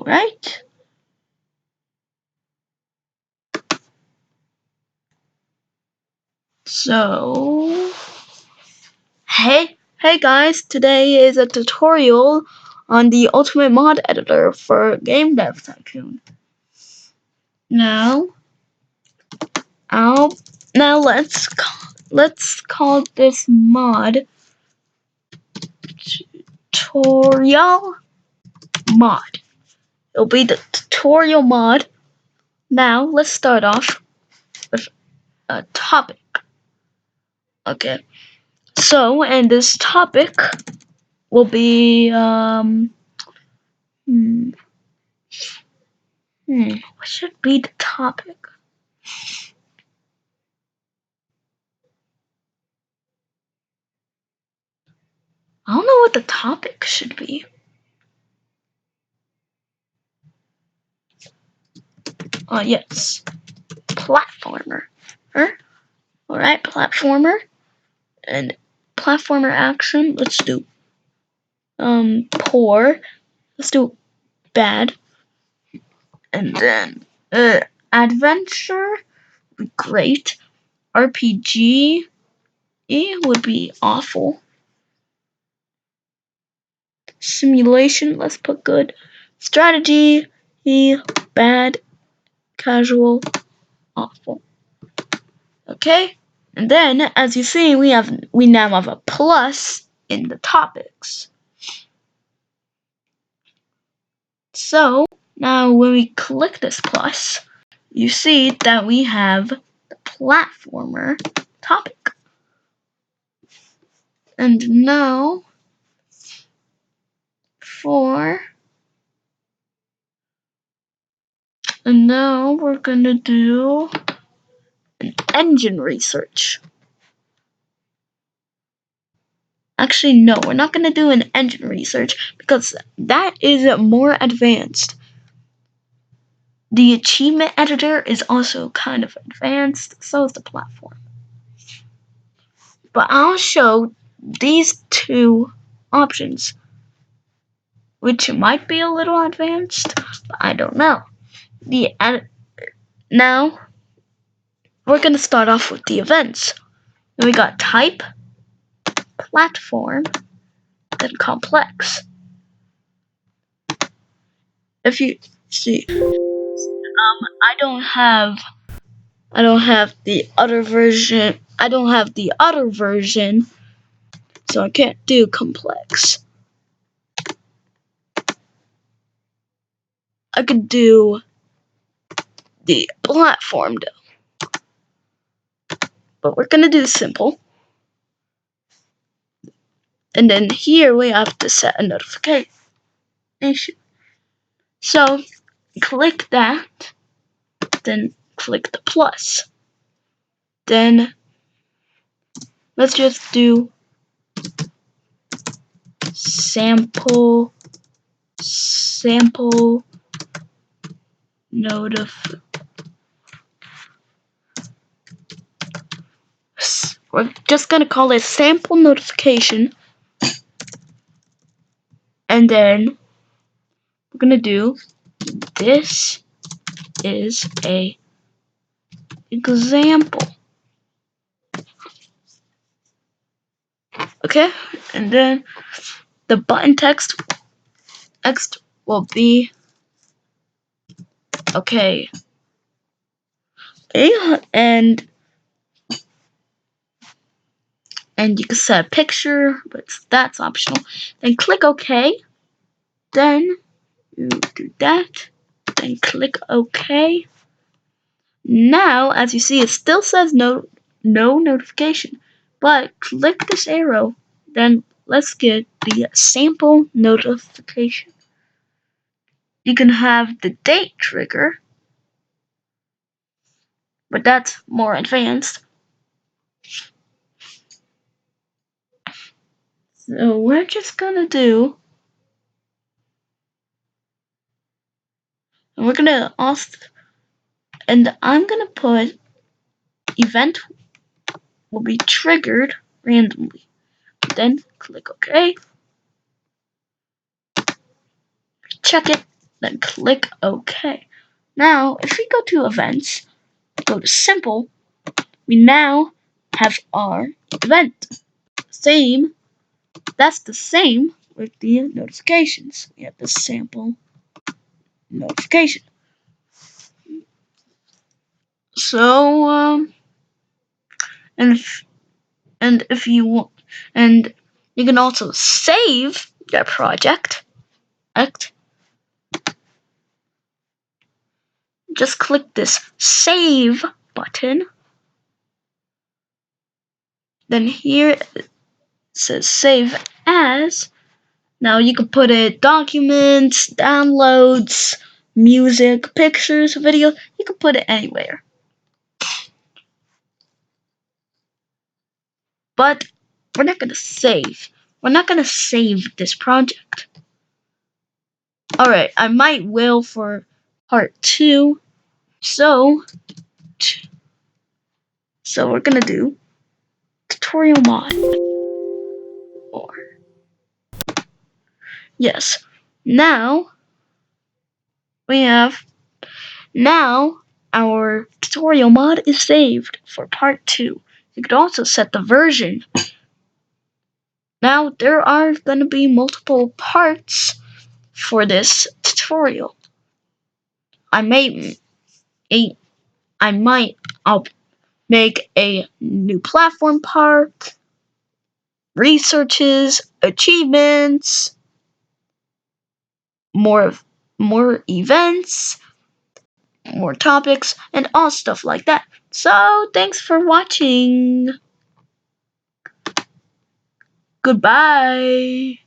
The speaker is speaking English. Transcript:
Alright. So, hey guys, today is a tutorial on the ultimate mod editor for Game Dev Tycoon. Now let's call this mod tutorial mod. It'll be the tutorial mod. Now let's start off with a topic. Okay. So, and this topic will be what should be the topic? I don't know what the topic should be. Yes, platformer. Alright, platformer. And platformer action, let's do poor. Let's do bad. And then adventure would be great. RPG would be awful. Simulation, let's put good. Strategy, bad. Casual, awful. Okay, and then as you see, we now have a plus in the topics. So now when we click this plus, you see that we have the platformer topic. And now we're gonna do an engine research. Actually, no, we're not gonna do an engine research because that is more advanced. The achievement editor is also kind of advanced, so is the platform. But I'll show these two options, which might be a little advanced, but I don't know. Now, we're going to start off with the events. We got type, platform, then complex. If you see, I don't have the other version. So I can't do complex. I could do the platform though. But we're gonna do simple. And then here we have to set a notification. So click that, then click the plus. Then let's just do sample we're just gonna call it sample notification, and then we're gonna do this is a example. Okay, and then the button text will be okay. And you can set a picture, but that's optional. Then click OK. Then you do that. Then click OK. Now, as you see, it still says no notification. But click this arrow. Then let's get the sample notification. You can have the date trigger, but that's more advanced. So we're just gonna do, and we're gonna also, and I'm gonna put event will be triggered randomly. Then click OK. Check it. then click OK. Now, if we go to events, go to simple, we now have our event. That's the same with the notifications. We have the sample notification. So, and if you want, and you can also save your project. Just click this save button. Then here it says save as. Now you can put it documents, downloads, music, pictures, video. You can put it anywhere. But we're not going to save. We're not going to save this project. Alright, I might will for part 2. So we're going to do tutorial mod. Or, yes. Now our tutorial mod is saved for part 2. You could also set the version. Now there are going to be multiple parts for this tutorial. I'll make a new platform part, researches, achievements, more events, more topics, and all stuff like that. So thanks for watching. Goodbye.